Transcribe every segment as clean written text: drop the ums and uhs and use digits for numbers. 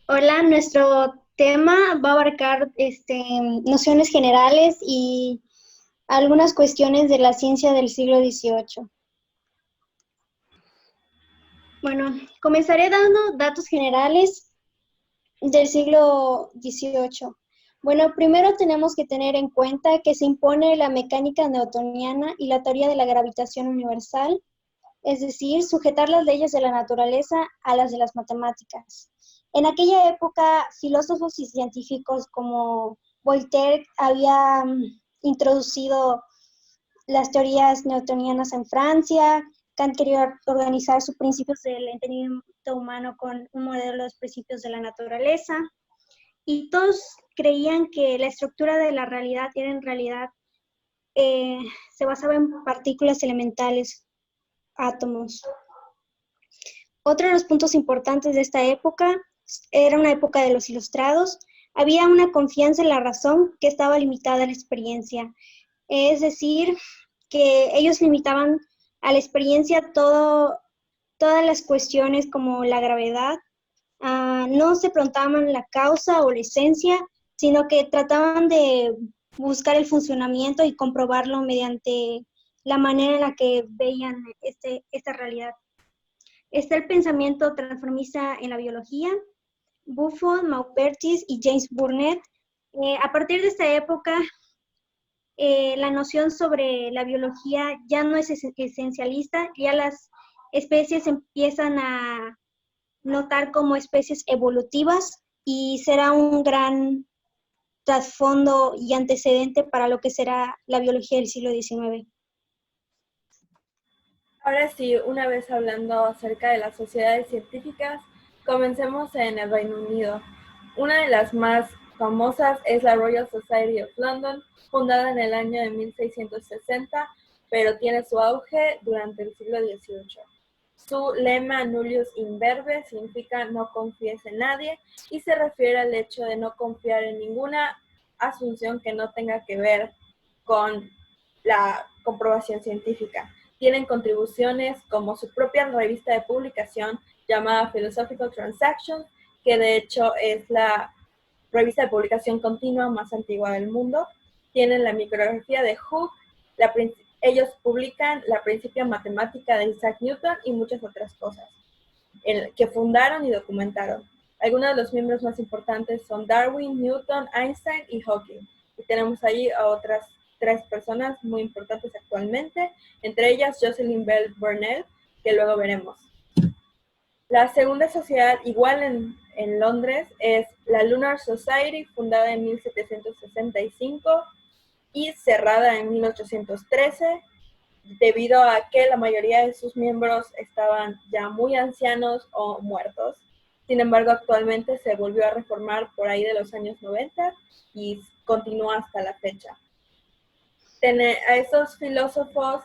Hola, nuestro tema va a abarcar nociones generales y algunas cuestiones de la ciencia del siglo XVIII. Bueno, comenzaré dando datos generales del siglo XVIII. Bueno, primero tenemos que tener en cuenta que se impone la mecánica newtoniana y la teoría de la gravitación universal, es decir, sujetar las leyes de la naturaleza a las de las matemáticas. En aquella época, filósofos y científicos como Voltaire habían introducido las teorías newtonianas en Francia. Kant quería organizar sus principios del entendimiento humano con un modelo de los principios de la naturaleza, y todos creían que la estructura de la realidad era en realidad, eh, se basaba en partículas elementales, átomos. Otro de los puntos importantes de esta época era una época de los ilustrados. Había una confianza en la razón que estaba limitada a la experiencia. Es decir, que ellos limitaban a la experiencia todas las cuestiones como la gravedad. No se preguntaban la causa o la esencia, sino que trataban de buscar el funcionamiento y comprobarlo mediante la manera en la que veían esta realidad. Está el pensamiento transformista en la biología, Buffon, Maupertuis y James Burnett. A partir de esta época, la noción sobre la biología ya no es esencialista, ya las especies empiezan a notar como especies evolutivas y será un gran trasfondo y antecedente para lo que será la biología del siglo XIX. Ahora sí, una vez hablando acerca de las sociedades científicas, comencemos en el Reino Unido. Una de las más famosas es la Royal Society of London, fundada en el año de 1660, pero tiene su auge durante el siglo XVIII. Su lema Nullius in verbe significa no confíes en nadie y se refiere al hecho de no confiar en ninguna asunción que no tenga que ver con la comprobación científica. Tienen contribuciones como su propia revista de publicación llamada Philosophical Transactions, que de hecho es la revista de publicación continua más antigua del mundo. Tienen la micrografía de Hooke, ellos publican la Principia Matemática de Isaac Newton y muchas otras cosas que fundaron y documentaron. Algunos de los miembros más importantes son Darwin, Newton, Einstein y Hawking. Y tenemos ahí a otras tres personas muy importantes actualmente, entre ellas Jocelyn Bell Burnell, que luego veremos. La segunda sociedad, igual en Londres, es la Lunar Society, fundada en 1765 y cerrada en 1813, debido a que la mayoría de sus miembros estaban ya muy ancianos o muertos. Sin embargo, actualmente se volvió a reformar por ahí de los años 90 y continúa hasta la fecha. A esos filósofos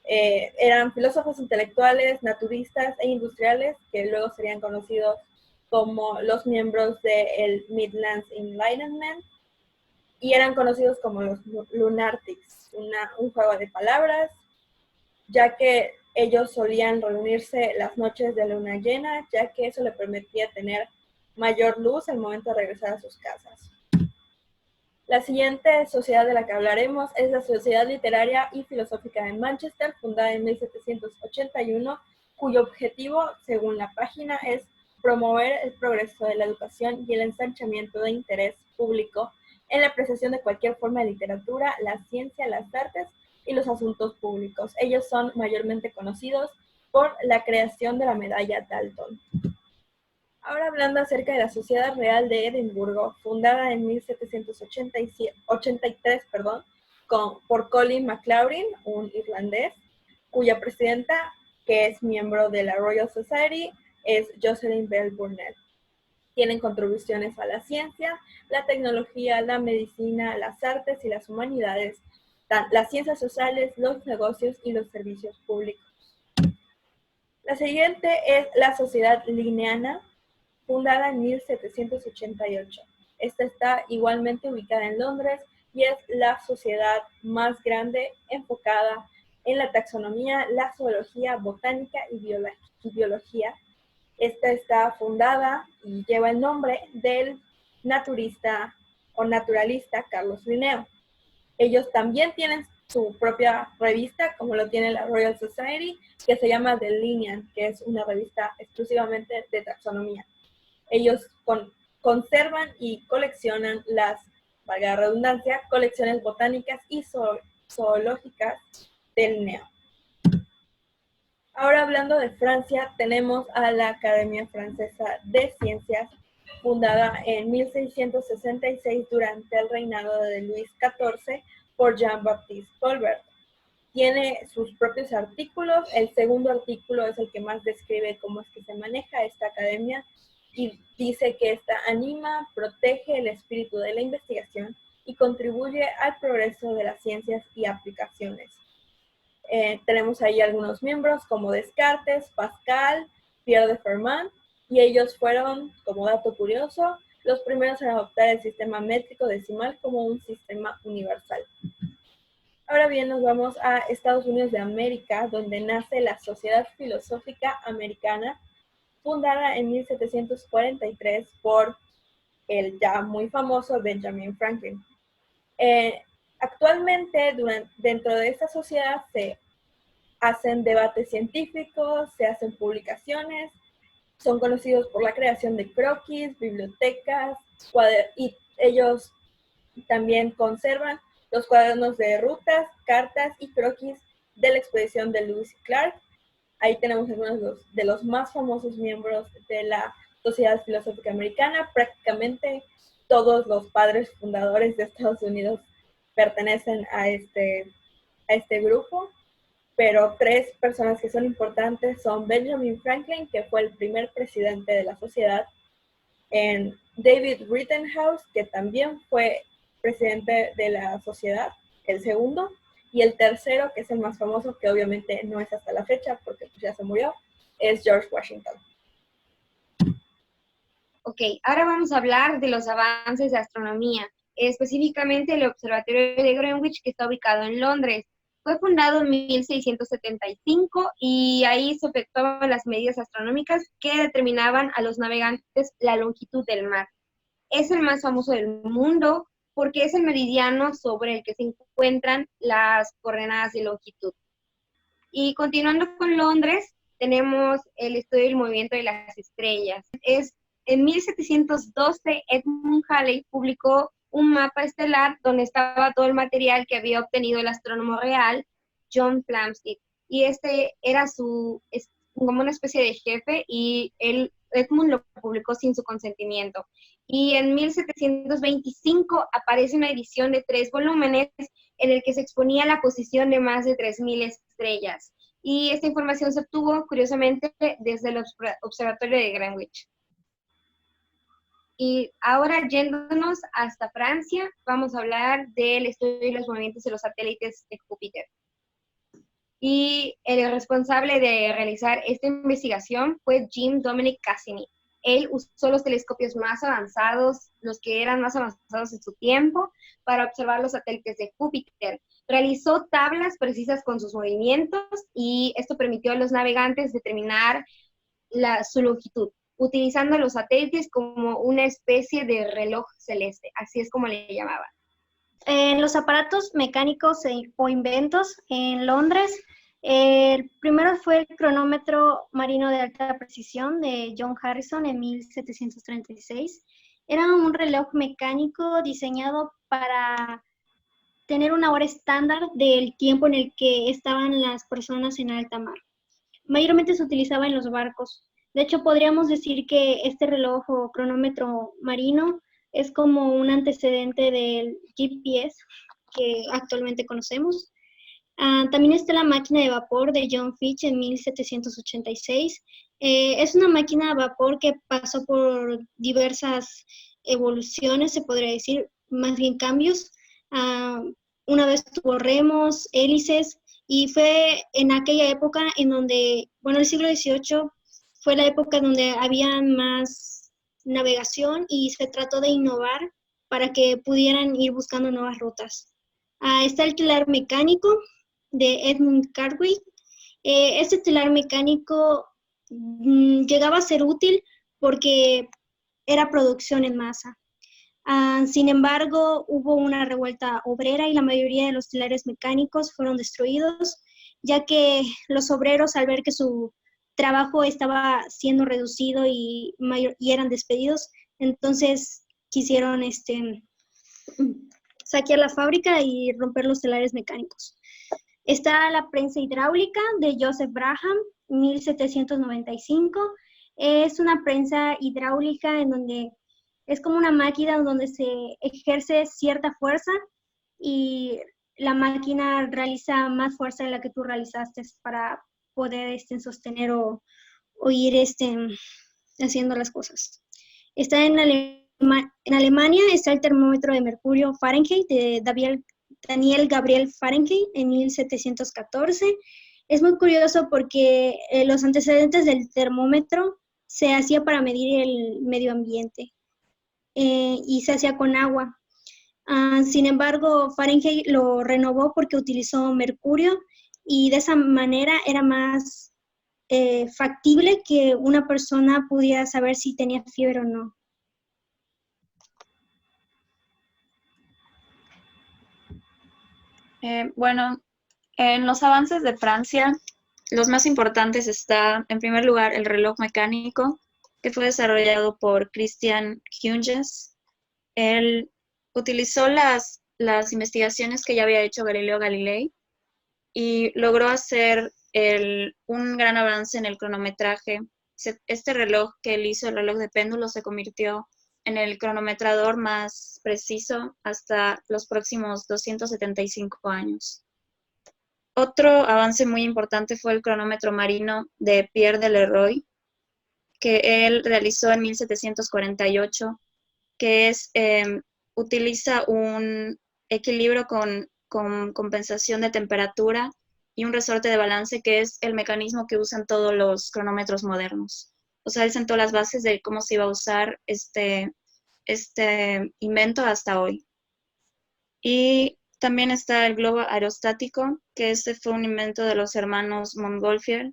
eran filósofos intelectuales, naturistas e industriales que luego serían conocidos como los miembros del Midlands Enlightenment y eran conocidos como los Lunatics, un juego de palabras, ya que ellos solían reunirse las noches de luna llena, ya que eso le permitía tener mayor luz al momento de regresar a sus casas. La siguiente sociedad de la que hablaremos es la Sociedad Literaria y Filosófica de Manchester, fundada en 1781, cuyo objetivo, según la página, es promover el progreso de la educación y el ensanchamiento de interés público en la apreciación de cualquier forma de literatura, la ciencia, las artes y los asuntos públicos. Ellos son mayormente conocidos por la creación de la medalla Dalton. Ahora hablando acerca de la Sociedad Real de Edimburgo, fundada en 1783, por Colin MacLaurin, un irlandés, cuya presidenta, que es miembro de la Royal Society, es Jocelyn Bell Burnell. Tienen contribuciones a la ciencia, la tecnología, la medicina, las artes y las humanidades, las ciencias sociales, los negocios y los servicios públicos. La siguiente es la Sociedad Linneana, fundada en 1788. Esta está igualmente ubicada en Londres y es la sociedad más grande enfocada en la taxonomía, la zoología, botánica y biología. Esta está fundada y lleva el nombre del naturista o naturalista Carlos Linneo. Ellos también tienen su propia revista, como lo tiene la Royal Society, que se llama The Linnean, que es una revista exclusivamente de taxonomía. Ellos conservan y coleccionan las, valga la redundancia, colecciones botánicas y zoológicas del Linneo. Ahora hablando de Francia, tenemos a la Academia Francesa de Ciencias, fundada en 1666 durante el reinado de Luis XIV por Jean-Baptiste Colbert. Tiene sus propios artículos. El segundo artículo es el que más describe cómo es que se maneja esta academia y dice que esta anima, protege el espíritu de la investigación y contribuye al progreso de las ciencias y aplicaciones. Tenemos ahí algunos miembros como Descartes, Pascal, Pierre de Fermat, y ellos fueron, como dato curioso, los primeros en adoptar el sistema métrico decimal como un sistema universal. Ahora bien, nos vamos a Estados Unidos de América, donde nace la Sociedad Filosófica Americana, fundada en 1743 por el ya muy famoso Benjamin Franklin. Actualmente, dentro de esta sociedad se hacen debates científicos, se hacen publicaciones, son conocidos por la creación de croquis, bibliotecas, y ellos también conservan los cuadernos de rutas, cartas y croquis de la expedición de Lewis y Clark. Ahí tenemos algunos de los más famosos miembros de la Sociedad Filosófica Americana. Prácticamente todos los padres fundadores de Estados Unidos pertenecen a este grupo, pero tres personas que son importantes son Benjamin Franklin, que fue el primer presidente de la sociedad, David Rittenhouse, que también fue presidente de la sociedad, el segundo, y el tercero, que es el más famoso, que obviamente no es hasta la fecha porque pues ya se murió, es George Washington. Ok, ahora vamos a hablar de los avances de astronomía, específicamente el Observatorio de Greenwich, que está ubicado en Londres. Fue fundado en 1675 y ahí se efectuaban las medidas astronómicas que determinaban a los navegantes la longitud del mar. Es el más famoso del mundo porque es el meridiano sobre el que se encuentran las coordenadas de longitud. Y continuando con Londres, tenemos el estudio del movimiento de las estrellas. En 1712, Edmund Halley publicó un mapa estelar donde estaba todo el material que había obtenido el astrónomo real, John Flamsteed. Y este era como una especie de jefe, y Edmund lo publicó sin su consentimiento. Y en 1725 aparece una edición de 3 volúmenes en el que se exponía la posición de más de 3.000 estrellas. Y esta información se obtuvo, curiosamente, desde el Observatorio de Greenwich. Y ahora, yéndonos hasta Francia, vamos a hablar del estudio de los movimientos de los satélites de Júpiter. Y el responsable de realizar esta investigación fue Jean-Dominique Cassini. Él usó los telescopios más avanzados, los que eran más avanzados en su tiempo, para observar los satélites de Júpiter. Realizó tablas precisas con sus movimientos y esto permitió a los navegantes determinar su longitud, utilizando los satélites como una especie de reloj celeste, así es como le llamaban. En los aparatos mecánicos o inventos en Londres, el primero fue el cronómetro marino de alta precisión de John Harrison en 1736. Era un reloj mecánico diseñado para tener una hora estándar del tiempo en el que estaban las personas en alta mar. Mayormente se utilizaba en los barcos. De hecho, podríamos decir que este reloj o cronómetro marino es como un antecedente del GPS que actualmente conocemos. También está la máquina de vapor de John Fitch en 1786. Es una máquina de vapor que pasó por diversas evoluciones, se podría decir, más bien cambios. Una vez tuvo remos, hélices, y fue en aquella época en donde, el siglo XVIII fue la época donde había más navegación y se trató de innovar para que pudieran ir buscando nuevas rutas. Está el telar mecánico de Edmund Cartwright. Este telar mecánico llegaba a ser útil porque era producción en masa. Sin embargo, hubo una revuelta obrera y la mayoría de los telares mecánicos fueron destruidos, ya que los obreros, al ver que su trabajo estaba siendo reducido y eran despedidos, entonces quisieron saquear la fábrica y romper los telares mecánicos. Está la prensa hidráulica de Joseph Braham, 1795. Es una prensa hidráulica en donde es como una máquina donde se ejerce cierta fuerza y la máquina realiza más fuerza de la que tú realizaste para poder sostener o ir haciendo las cosas. Está en Alemania, está el termómetro de mercurio Fahrenheit de Daniel Gabriel Fahrenheit en 1714. Es muy curioso porque los antecedentes del termómetro se hacía para medir el medio ambiente y se hacía con agua. Sin embargo, Fahrenheit lo renovó porque utilizó mercurio y de esa manera era más factible que una persona pudiera saber si tenía fiebre o no. Bueno, en los avances de Francia, los más importantes está, en primer lugar, el reloj mecánico, que fue desarrollado por Christian Huygens. Él utilizó las investigaciones que ya había hecho Galileo Galilei y logró hacer un gran avance en el cronometraje. Este reloj que él hizo, el reloj de péndulo, se convirtió en el cronometrador más preciso hasta los próximos 275 años. Otro avance muy importante fue el cronómetro marino de Pierre de Leroy, que él realizó en 1748, que utiliza un equilibrio con compensación de temperatura y un resorte de balance, que es el mecanismo que usan todos los cronómetros modernos. O sea, él sentó las bases de cómo se iba a usar este invento hasta hoy. Y también está el globo aerostático, que fue un invento de los hermanos Montgolfier.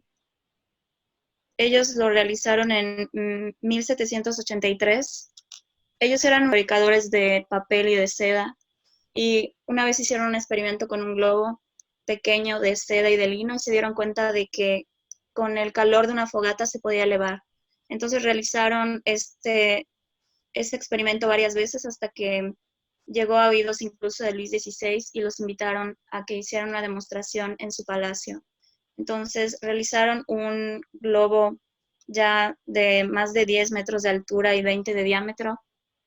Ellos lo realizaron en 1783. Ellos eran fabricadores de papel y de seda, y una vez hicieron un experimento con un globo pequeño de seda y de lino y se dieron cuenta de que con el calor de una fogata se podía elevar. Entonces realizaron este experimento varias veces hasta que llegó a oídos incluso de Luis XVI y los invitaron a que hicieran una demostración en su palacio. Entonces realizaron un globo ya de más de 10 metros de altura y 20 de diámetro,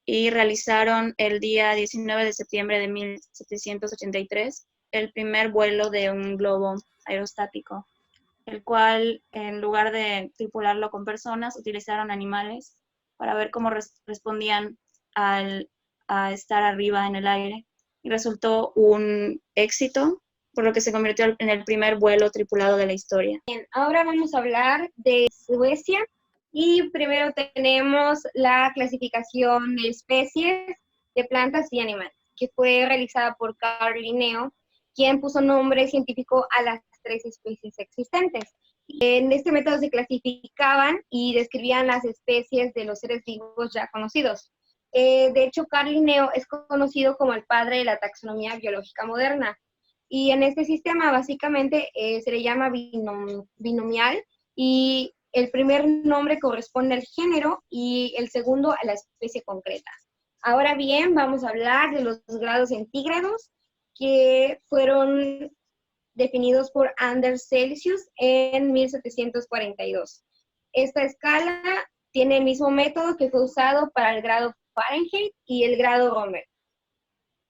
y realizaron el día 19 de septiembre de 1783 el primer vuelo de un globo aerostático, el cual, en lugar de tripularlo con personas, utilizaron animales para ver cómo respondían a estar arriba en el aire, y resultó un éxito, por lo que se convirtió en el primer vuelo tripulado de la historia. Bien, ahora vamos a hablar de Suecia, y primero tenemos la clasificación de especies de plantas y animales, que fue realizada por Carl Linneo, quien puso nombre científico a las 3 especies existentes. En este método se clasificaban y describían las especies de los seres vivos ya conocidos. De hecho, Carl Linneo es conocido como el padre de la taxonomía biológica moderna. Y en este sistema básicamente se le llama binomial, y el primer nombre corresponde al género y el segundo a la especie concreta. Ahora bien, vamos a hablar de los grados centígrados, que fueron definidos por Anders Celsius en 1742. Esta escala tiene el mismo método que fue usado para el grado Fahrenheit y el grado Romer.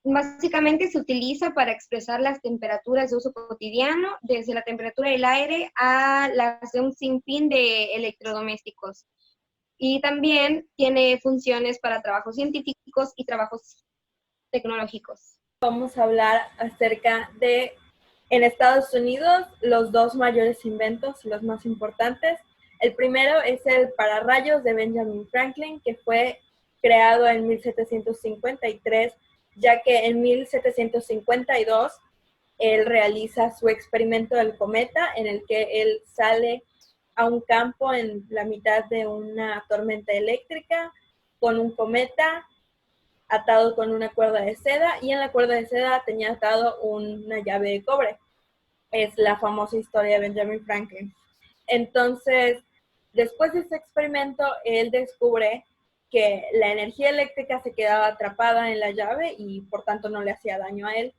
Básicamente se utiliza para expresar las temperaturas de uso cotidiano, desde la temperatura del aire a las de un sinfín de electrodomésticos. Y también tiene funciones para trabajos científicos y trabajos tecnológicos. Vamos a hablar acerca de, en Estados Unidos, los 2 mayores inventos, los más importantes. El primero es el pararrayos de Benjamin Franklin, que fue creado en 1753, ya que en 1752 él realiza su experimento del cometa, en el que él sale a un campo en la mitad de una tormenta eléctrica con un cometa atado con una cuerda de seda, y en la cuerda de seda tenía atado una llave de cobre. Es la famosa historia de Benjamin Franklin. Entonces, después de este experimento, él descubre que la energía eléctrica se quedaba atrapada en la llave y por tanto no le hacía daño a él.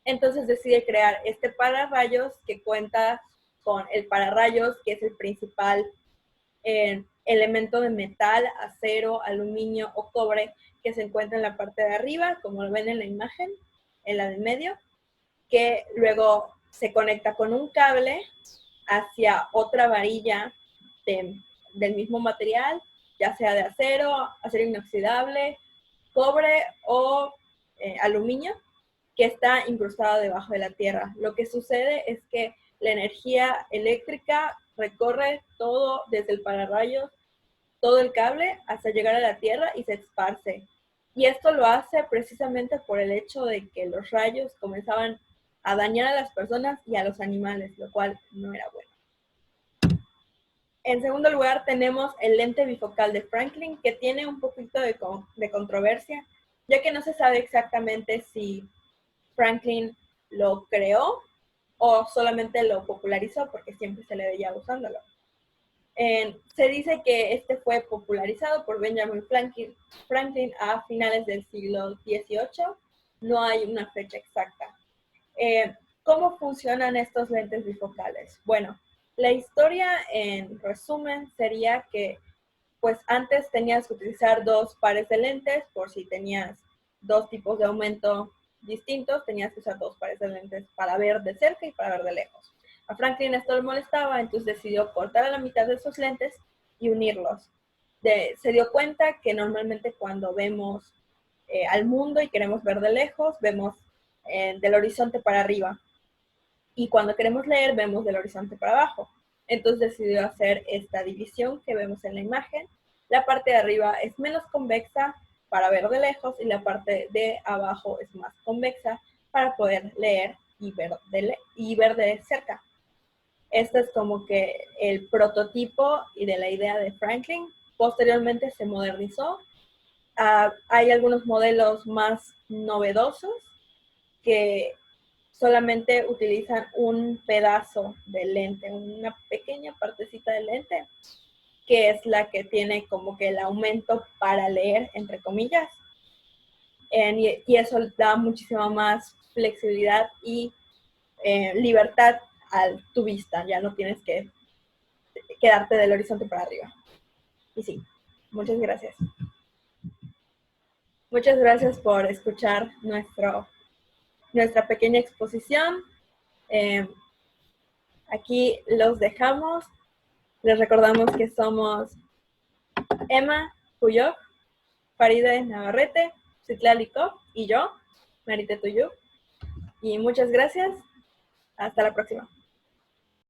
Entonces decide crear este pararrayos que cuenta con el pararrayos, que es el principal elemento de metal, acero, aluminio o cobre que se encuentra en la parte de arriba, como lo ven en la imagen, en la del medio, que luego se conecta con un cable hacia otra varilla del mismo material, ya sea de acero, acero inoxidable, cobre o aluminio, que está incrustado debajo de la tierra. Lo que sucede es que la energía eléctrica recorre todo desde el pararrayos, todo el cable, hasta llegar a la tierra y se esparce. Y esto lo hace precisamente por el hecho de que los rayos comenzaban a dañar a las personas y a los animales, lo cual no era bueno. En segundo lugar, tenemos el lente bifocal de Franklin, que tiene un poquito de controversia, ya que no se sabe exactamente si Franklin lo creó o solamente lo popularizó, porque siempre se le veía usándolo. Se dice que este fue popularizado por Benjamin Franklin a finales del siglo XVIII. No hay una fecha exacta. ¿Cómo funcionan estos lentes bifocales? Bueno, la historia en resumen sería que pues antes tenías que utilizar dos pares de lentes por si tenías dos tipos de aumento distintos, tenías que usar dos pares de lentes para ver de cerca y para ver de lejos. A Franklin esto le molestaba, entonces decidió cortar a la mitad de esos lentes y unirlos. Se dio cuenta que normalmente cuando vemos al mundo y queremos ver de lejos, vemos del horizonte para arriba. Y cuando queremos leer, vemos del horizonte para abajo. Entonces decidió hacer esta división que vemos en la imagen. La parte de arriba es menos convexa para ver de lejos y la parte de abajo es más convexa para poder leer y ver de cerca. Este es como que el prototipo y de la idea de Franklin. Posteriormente se modernizó. Hay algunos modelos más novedosos que solamente utilizan un pedazo de lente, una pequeña partecita de lente, que es la que tiene como que el aumento para leer, entre comillas. Y eso da muchísima más flexibilidad y libertad a tu vista. Ya no tienes que quedarte del horizonte para arriba. Y sí, muchas gracias. Muchas gracias por escuchar nuestra pequeña exposición. Aquí los dejamos. Les recordamos que somos Emma Puyok, Faride Navarrete, Citlali Koch y yo, Marite Tuyú. Y muchas gracias. Hasta la próxima.